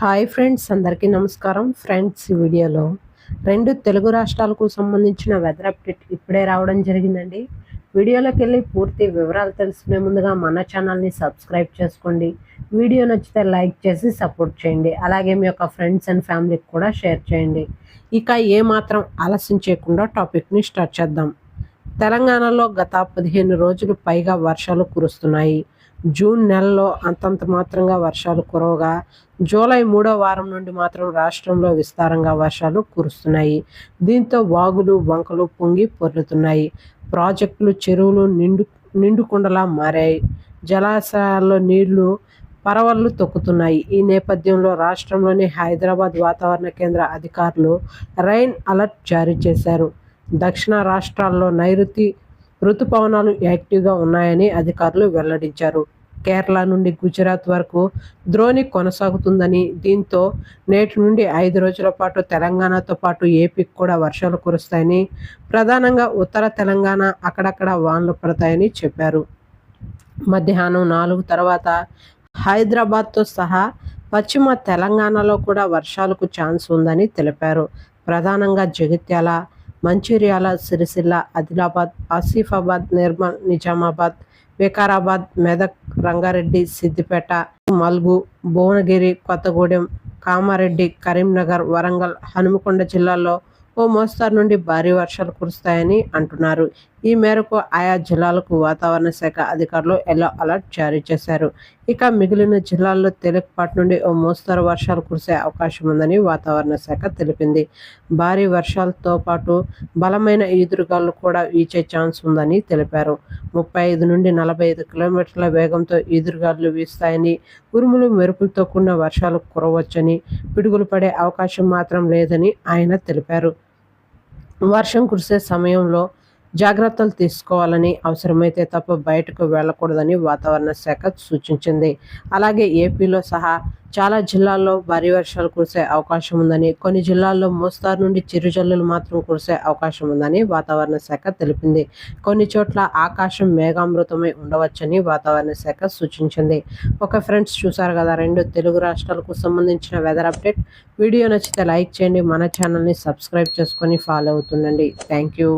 Hi friends, అందరికీ నమస్కారం. Friends, ఈ వీడియోలో 2 తెలుగు రాష్ట్రాలకు సంబంధించిన వెదర్ అప్డేట్ ఇప్పుడే రావడం జరిగిందండి. వీడియోలోకి వెళ్ళి పూర్తి వివరాలు తెలుసుకునే ముందుగా మన ఛానల్ని సబ్స్క్రైబ్ చేసుకోండి. వీడియో నచ్చితే లైక్ చేసి సపోర్ట్ చేయండి. అలాగే మీ యొక్క ఫ్రెండ్స్ అండ్ ఫ్యామిలీకి కూడా షేర్ చేయండి. ఇక ఏమాత్రం ఆలస్యం చేయకుండా టాపిక్ని స్టార్ట్ చేద్దాం. తెలంగాణలో గత 15 రోజులు పైగా వర్షాలు కురుస్తున్నాయి. జూన్ నెలలో అంతంత మాత్రంగా వర్షాలు కురవగా జూలై 3వ వారం నుండి మాత్రం రాష్ట్రంలో విస్తారంగా వర్షాలు కురుస్తున్నాయి. దీంతో వాగులు వంకలు పొంగి పొర్లుతున్నాయి. ప్రాజెక్టులు చెరువులు నిండుకుండలా మారాయి. జలాశయాల్లో నీళ్లు పరవళ్లు తొక్కుతున్నాయి. ఈ నేపథ్యంలో రాష్ట్రంలోని హైదరాబాద్ వాతావరణ కేంద్ర అధికారులు రైన్ అలర్ట్ జారీ చేశారు. దక్షిణ రాష్ట్రాల్లో నైరుతి రుతుపవనాలు యాక్టివ్గా ఉన్నాయని అధికారులు వెల్లడించారు. కేరళ నుండి గుజరాత్ వరకు ద్రోణి కొనసాగుతుందని, దీంతో నేటి నుండి 5 రోజుల పాటు తెలంగాణతో పాటు ఏపీకి కూడా వర్షాలు కురుస్తాయని, ప్రధానంగా ఉత్తర తెలంగాణ అక్కడక్కడ వానలు పడతాయని చెప్పారు. మధ్యాహ్నం 4 తర్వాత హైదరాబాద్తో సహా పశ్చిమ తెలంగాణలో కూడా వర్షాలకు ఛాన్స్ ఉందని తెలిపారు. ప్రధానంగా జగిత్యాల, మంచిర్యాల, సిరిసిల్ల, ఆదిలాబాద్, ఆసిఫాబాద్, నిర్మల్, నిజామాబాద్, వికారాబాద్, మెదక్, రంగారెడ్డి, సిద్దిపేట, మల్గు, భువనగిరి, కొత్తగూడెం, కామారెడ్డి, కరీంనగర్, వరంగల్, హనుమకొండ జిల్లాల్లో ఓ మోస్తరు నుండి భారీ వర్షాలు కురుస్తాయని అంటున్నారు. ఈ మేరకు ఆయా జిల్లాలకు వాతావరణ శాఖ అధికారులు ఎల్లో అలర్ట్ జారీ చేశారు. ఇక మిగిలిన జిల్లాల్లో తేలికపాటి నుండి ఓ మోస్తరు వర్షాలు కురిసే అవకాశం ఉందని వాతావరణ శాఖ తెలిపింది. భారీ వర్షాలతో పాటు బలమైన ఈదురుగాలు కూడా వీచే ఛాన్స్ ఉందని తెలిపారు. 35 నుండి 45 కిలోమీటర్ల వేగంతో ఈదురుగాలు వీస్తాయని, ఉరుములు మెరుపులతో కూడిన వర్షాలు కురవచ్చని, పిడుగులు పడే అవకాశం మాత్రం లేదని ఆయన తెలిపారు. వర్షం కురిసే సమయంలో జాగ్రత్తలు తీసుకోవాలని, అవసరమైతే తప్ప బయటకు వెళ్ళకూడదని వాతావరణ శాఖ సూచించింది. అలాగే ఏపీలో సహా చాలా జిల్లాల్లో భారీ వర్షాలు కురిసే అవకాశం ఉందని, కొన్ని జిల్లాల్లో మోస్తారు నుండి చిరుజల్లులు మాత్రం కురిసే అవకాశం ఉందని వాతావరణ శాఖ తెలిపింది. కొన్ని చోట్ల ఆకాశం మేఘామృతమై ఉండవచ్చని వాతావరణ శాఖ సూచించింది. ఓకే ఫ్రెండ్స్, చూసారు కదా 2 తెలుగు రాష్ట్రాలకు సంబంధించిన వెదర్ అప్డేట్. వీడియో నచ్చితే లైక్ చేయండి, మన ఛానల్ని సబ్స్క్రైబ్ చేసుకొని ఫాలో అవుతుండండి. Thank you.